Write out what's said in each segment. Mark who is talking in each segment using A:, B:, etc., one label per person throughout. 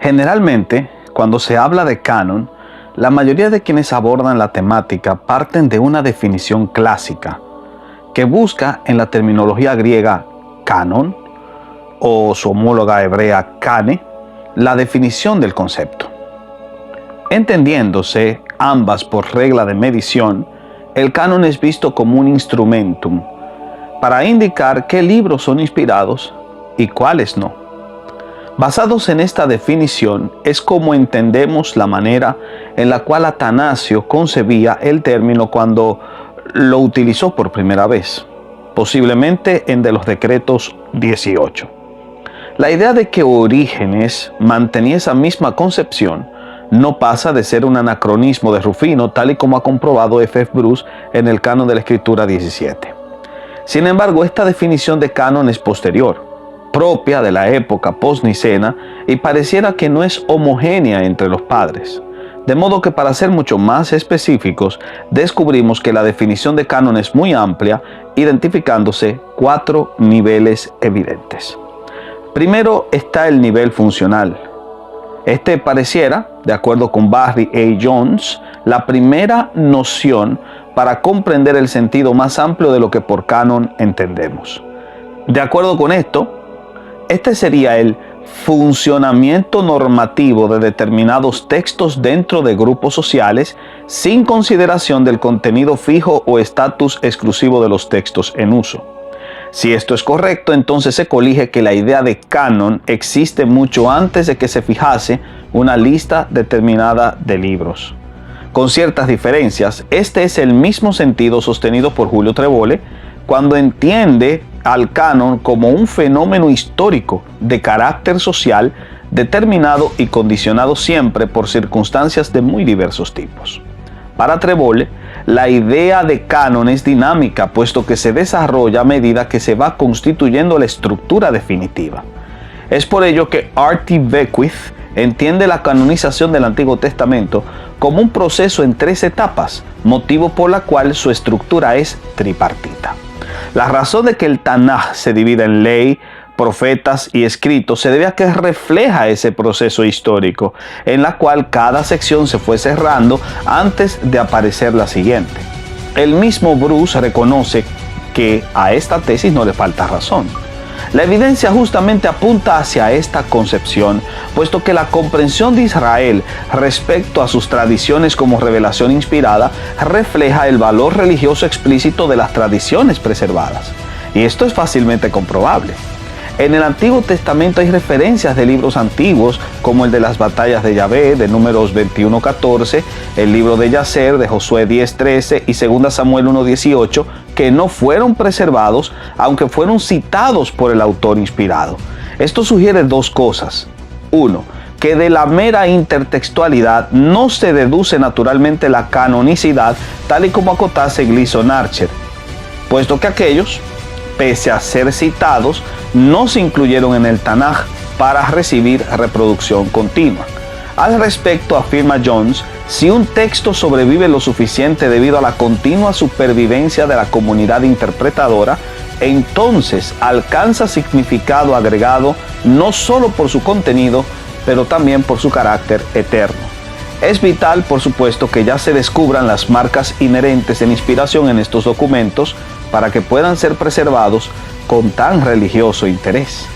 A: Generalmente, cuando se habla de canon, la mayoría de quienes abordan la temática parten de una definición clásica que busca en la terminología griega canon o su homóloga hebrea kane la definición del concepto. Entendiéndose ambas por regla de medición, el canon es visto como un instrumentum para indicar qué libros son inspirados y cuáles no. Basados en esta definición es como entendemos la manera en la cual Atanasio concebía el término cuando lo utilizó por primera vez, posiblemente en de los Decretos 18. La idea de que Orígenes mantenía esa misma concepción no pasa de ser un anacronismo de Rufino, tal y como ha comprobado F. Bruce en el Canon de la Escritura 17. Sin embargo, esta definición de canon es posterior, propia de la época post-nicena, y pareciera que no es homogénea entre los padres. De modo que, para ser mucho más específicos, descubrimos que la definición de canon es muy amplia, identificándose 4 niveles evidentes. Primero está el nivel funcional. Este pareciera, de acuerdo con Barry A. Jones, la primera noción para comprender el sentido más amplio de lo que por canon entendemos. De acuerdo con esto, este sería el funcionamiento normativo de determinados textos dentro de grupos sociales sin consideración del contenido fijo o estatus exclusivo de los textos en uso. Si esto es correcto, entonces se colige que la idea de canon existe mucho antes de que se fijase una lista determinada de libros. Con ciertas diferencias, este es el mismo sentido sostenido por Julio Trevole cuando entiende al canon como un fenómeno histórico de carácter social determinado y condicionado siempre por circunstancias de muy diversos tipos. Para Trevole, la idea de canon es dinámica, puesto que se desarrolla a medida que se va constituyendo la estructura definitiva. Es por ello que R.T. Beckwith entiende la canonización del Antiguo Testamento como un proceso en 3 etapas, motivo por la cual su estructura es tripartita. La razón de que el Tanaj se divida en ley, profetas y escritos se debe a que refleja ese proceso histórico, en la cual cada sección se fue cerrando antes de aparecer la siguiente. El mismo Bruce reconoce que a esta tesis no le falta razón. La evidencia justamente apunta hacia esta concepción, puesto que la comprensión de Israel respecto a sus tradiciones como revelación inspirada refleja el valor religioso explícito de las tradiciones preservadas. Y esto es fácilmente comprobable. En el Antiguo Testamento hay referencias de libros antiguos como el de las batallas de Yahvé, de Números 21:14, el libro de Yacer, de Josué 10:13 y 2 Samuel 1:18, que no fueron preservados, aunque fueron citados por el autor inspirado. Esto sugiere 2 cosas. 1. Que de la mera intertextualidad no se deduce naturalmente la canonicidad, tal y como acotase Gleason Archer, puesto que aquellos, pese a ser citados, no se incluyeron en el Tanaj para recibir reproducción continua. Al respecto, afirma Jones, si un texto sobrevive lo suficiente debido a la continua supervivencia de la comunidad interpretadora, entonces alcanza significado agregado no solo por su contenido, pero también por su carácter eterno. Es vital, por supuesto, que ya se descubran las marcas inherentes en inspiración en estos documentos para que puedan ser preservados con tan religioso interés.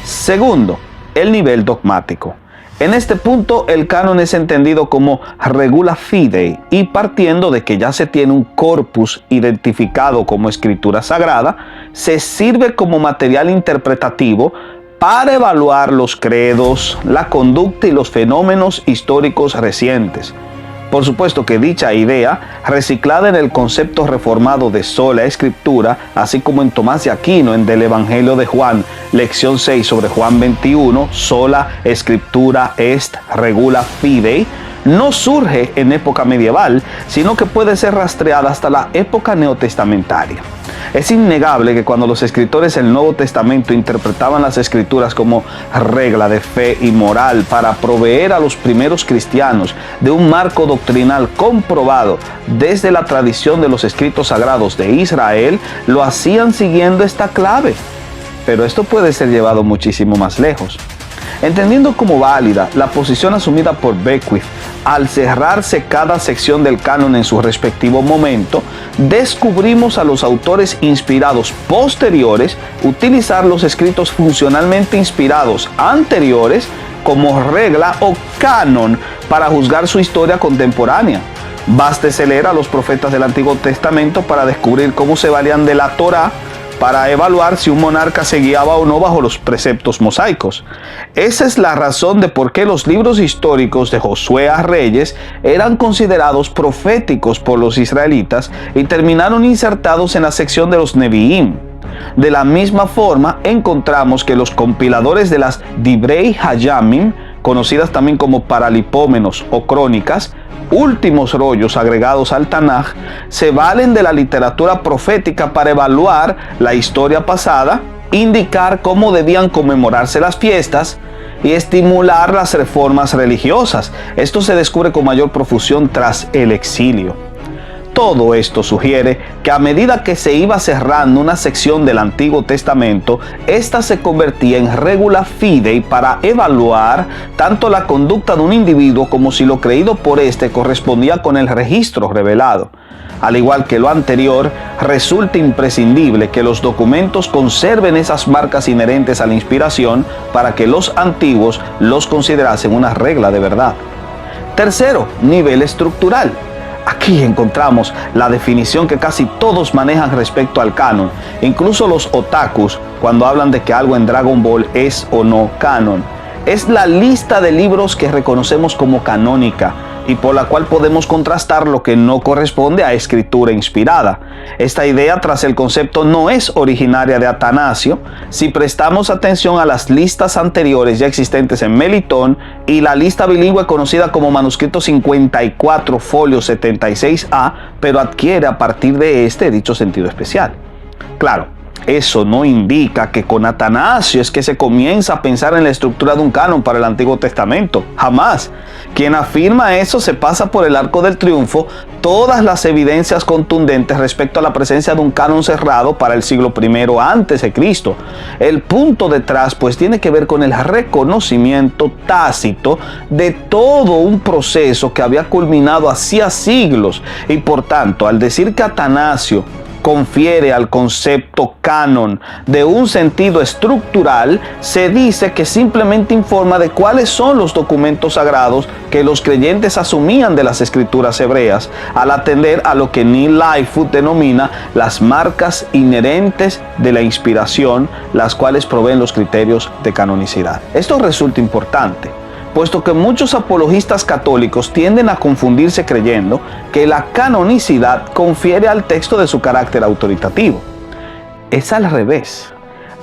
A: Segundo, el nivel dogmático. En este punto, el canon es entendido como regula fidei, y partiendo de que ya se tiene un corpus identificado como escritura sagrada, se sirve como material interpretativo para evaluar los credos, la conducta y los fenómenos históricos recientes. Por supuesto que dicha idea, reciclada en el concepto reformado de sola escritura, así como en Tomás de Aquino en Del Evangelio de Juan, lección 6 sobre Juan 21, sola escritura est regula fidei, no surge en época medieval, sino que puede ser rastreada hasta la época neotestamentaria. Es innegable que cuando los escritores del Nuevo Testamento interpretaban las escrituras como regla de fe y moral para proveer a los primeros cristianos de un marco doctrinal comprobado desde la tradición de los escritos sagrados de Israel, lo hacían siguiendo esta clave. Pero esto puede ser llevado muchísimo más lejos. Entendiendo como válida la posición asumida por Beckwith al cerrarse cada sección del canon en su respectivo momento, descubrimos a los autores inspirados posteriores utilizar los escritos funcionalmente inspirados anteriores como regla o canon para juzgar su historia contemporánea. Bástese leer a los profetas del Antiguo Testamento para descubrir cómo se valían de la Torá para evaluar si un monarca se guiaba o no bajo los preceptos mosaicos. Esa es la razón de por qué los libros históricos de Josué a Reyes eran considerados proféticos por los israelitas y terminaron insertados en la sección de los Nevi'im. De la misma forma, encontramos que los compiladores de las Divrei Hayamim, conocidas también como paralipómenos o crónicas, últimos rollos agregados al Tanaj, se valen de la literatura profética para evaluar la historia pasada, indicar cómo debían conmemorarse las fiestas y estimular las reformas religiosas. Esto se descubre con mayor profusión tras el exilio. Todo esto sugiere que a medida que se iba cerrando una sección del Antiguo Testamento, ésta se convertía en regula fidei para evaluar tanto la conducta de un individuo como si lo creído por éste correspondía con el registro revelado. Al igual que lo anterior, resulta imprescindible que los documentos conserven esas marcas inherentes a la inspiración para que los antiguos los considerasen una regla de verdad. Tercero, nivel estructural. Aquí encontramos la definición que casi todos manejan respecto al canon, incluso los otakus, cuando hablan de que algo en Dragon Ball es o no canon. Es la lista de libros que reconocemos como canónica y por la cual podemos contrastar lo que no corresponde a escritura inspirada. Esta idea tras el concepto no es originaria de Atanasio. Si prestamos atención a las listas anteriores ya existentes en Melitón y la lista bilingüe conocida como manuscrito 54 folio 76a, pero adquiere a partir de este dicho sentido especial. Claro, eso no indica que con Atanasio es que se comienza a pensar en la estructura de un canon para el Antiguo Testamento. Jamás. Quien afirma eso se pasa por el arco del triunfo todas las evidencias contundentes respecto a la presencia de un canon cerrado para el siglo I a.C. El punto detrás pues tiene que ver con el reconocimiento tácito de todo un proceso que había culminado hacía siglos y por tanto al decir que Atanasio confiere al concepto canon de un sentido estructural, se dice que simplemente informa de cuáles son los documentos sagrados que los creyentes asumían de las escrituras hebreas, al atender a lo que Neil Lightfoot denomina las marcas inherentes de la inspiración, las cuales proveen los criterios de canonicidad. Esto resulta importante, puesto que muchos apologistas católicos tienden a confundirse creyendo que la canonicidad confiere al texto de su carácter autoritativo. Es al revés.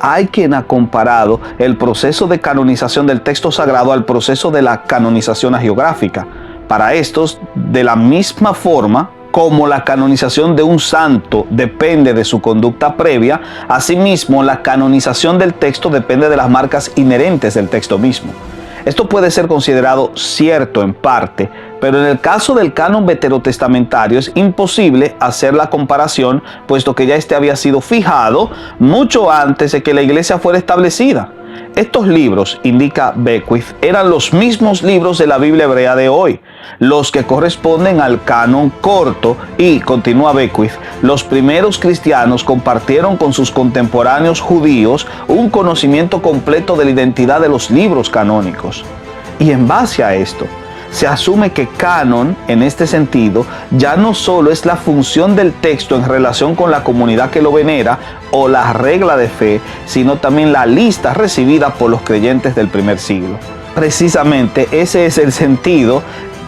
A: Hay quien ha comparado el proceso de canonización del texto sagrado al proceso de la canonización hagiográfica. Para estos, de la misma forma como la canonización de un santo depende de su conducta previa, asimismo la canonización del texto depende de las marcas inherentes del texto mismo. Esto puede ser considerado cierto en parte, pero en el caso del canon veterotestamentario es imposible hacer la comparación, puesto que ya este había sido fijado mucho antes de que la iglesia fuera establecida. Estos libros, indica Beckwith, eran los mismos libros de la Biblia hebrea de hoy, los que corresponden al canon corto y, continúa Beckwith, los primeros cristianos compartieron con sus contemporáneos judíos un conocimiento completo de la identidad de los libros canónicos. Y en base a esto, se asume que canon, en este sentido, ya no solo es la función del texto en relación con la comunidad que lo venera o la regla de fe, sino también la lista recibida por los creyentes del primer siglo. Precisamente ese es el sentido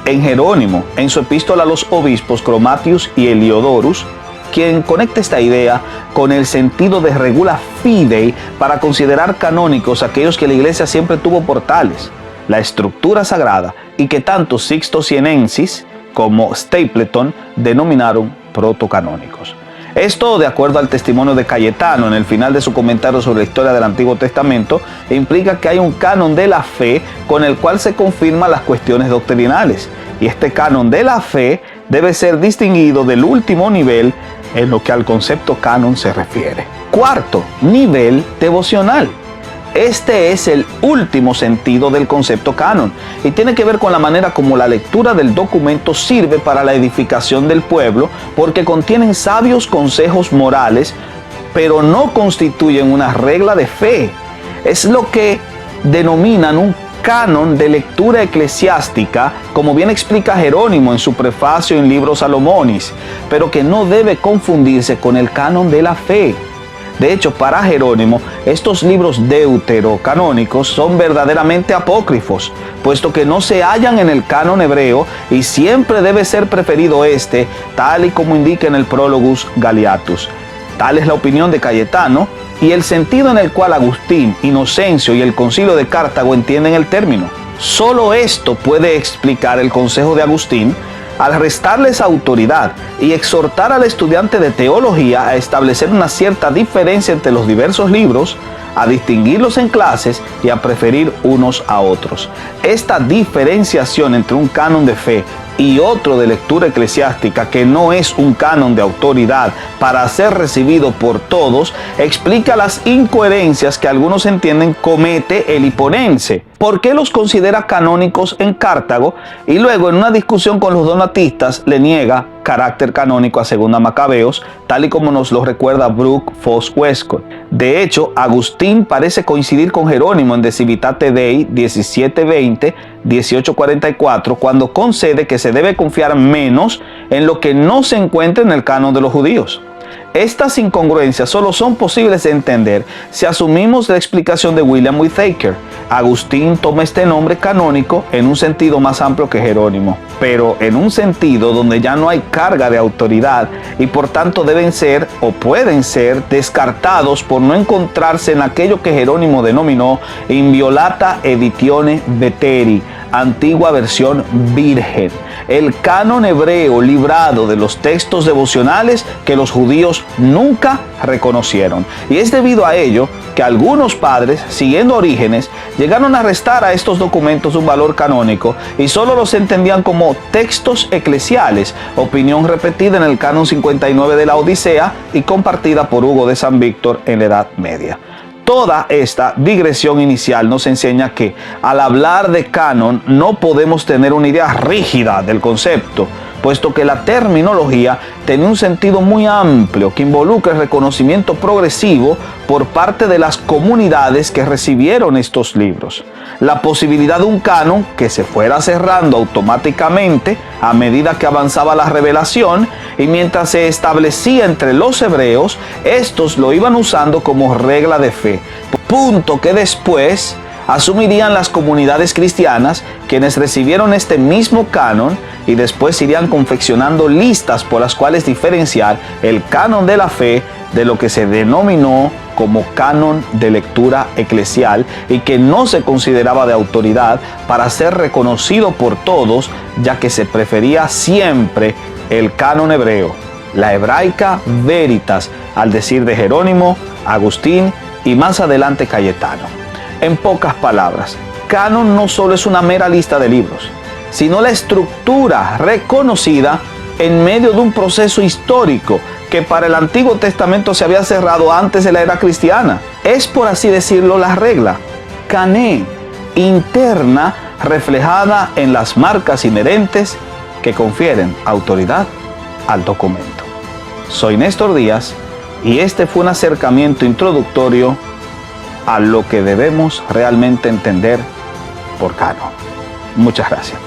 A: en Jerónimo, en su epístola a los obispos Chromatius y Heliodorus, quien conecta esta idea con el sentido de regula fidei para considerar canónicos aquellos que la iglesia siempre tuvo por tales, la estructura sagrada, y que tanto Sixto Cienensis como Stapleton denominaron protocanónicos. Esto, de acuerdo al testimonio de Cayetano en el final de su comentario sobre la historia del Antiguo Testamento, implica que hay un canon de la fe con el cual se confirman las cuestiones doctrinales, y este canon de la fe debe ser distinguido del último nivel en lo que al concepto canon se refiere. Cuarto, nivel devocional. Este es el último sentido del concepto canon y tiene que ver con la manera como la lectura del documento sirve para la edificación del pueblo, porque contienen sabios consejos morales, pero no constituyen una regla de fe. Es lo que denominan un canon de lectura eclesiástica, como bien explica Jerónimo en su prefacio en Libro Salomonis, pero que no debe confundirse con el canon de la fe. De hecho, para Jerónimo, estos libros deuterocanónicos son verdaderamente apócrifos, puesto que no se hallan en el canon hebreo y siempre debe ser preferido este, tal y como indica en el Prologus Galiatus. Tal es la opinión de Cayetano y el sentido en el cual Agustín, Inocencio y el Concilio de Cartago entienden el término. Solo esto puede explicar el consejo de Agustín al restarles autoridad y exhortar al estudiante de teología a establecer una cierta diferencia entre los diversos libros, a distinguirlos en clases y a preferir unos a otros. Esta diferenciación entre un canon de fe y otro de lectura eclesiástica, que no es un canon de autoridad para ser recibido por todos, explica las incoherencias que algunos entienden comete el hiponense. ¿Por qué los considera canónicos en Cartago y luego en una discusión con los donatistas le niega carácter canónico a Segunda Macabeos, tal y como nos lo recuerda Brooke Foss Westcott? De hecho, Agustín parece coincidir con Jerónimo en De Civitate Dei 1720, 1844, cuando concede que se debe confiar menos en lo que no se encuentra en el canon de los judíos. Estas incongruencias solo son posibles de entender si asumimos la explicación de William Whittaker. Agustín toma este nombre canónico en un sentido más amplio que Jerónimo, pero en un sentido donde ya no hay carga de autoridad y por tanto deben ser o pueden ser descartados por no encontrarse en aquello que Jerónimo denominó inviolata editione veteri, antigua versión virgen, el canon hebreo librado de los textos devocionales que los judíos nunca reconocieron. Y es debido a ello que algunos padres, siguiendo Orígenes, llegaron a restar a estos documentos un valor canónico y solo los entendían como textos eclesiales, opinión repetida en el canon 59 de la Odisea y compartida por Hugo de San Víctor en la Edad Media. Toda esta digresión inicial nos enseña que al hablar de canon no podemos tener una idea rígida del concepto, puesto que la terminología tiene un sentido muy amplio que involucra el reconocimiento progresivo por parte de las comunidades que recibieron estos libros. La posibilidad de un canon que se fuera cerrando automáticamente a medida que avanzaba la revelación y mientras se establecía entre los hebreos, estos lo iban usando como regla de fe, punto que después asumirían las comunidades cristianas, quienes recibieron este mismo canon y después irían confeccionando listas por las cuales diferenciar el canon de la fe de lo que se denominó como canon de lectura eclesial y que no se consideraba de autoridad para ser reconocido por todos, ya que se prefería siempre el canon hebreo, la hebraica veritas, al decir de Jerónimo, Agustín y más adelante Cayetano. En pocas palabras, canon no solo es una mera lista de libros, sino la estructura reconocida en medio de un proceso histórico que para el Antiguo Testamento se había cerrado antes de la era cristiana. Es, por así decirlo, la regla cané interna reflejada en las marcas inherentes que confieren autoridad al documento. Soy Néstor Díaz y este fue un acercamiento introductorio a lo que debemos realmente entender por canon. Muchas gracias.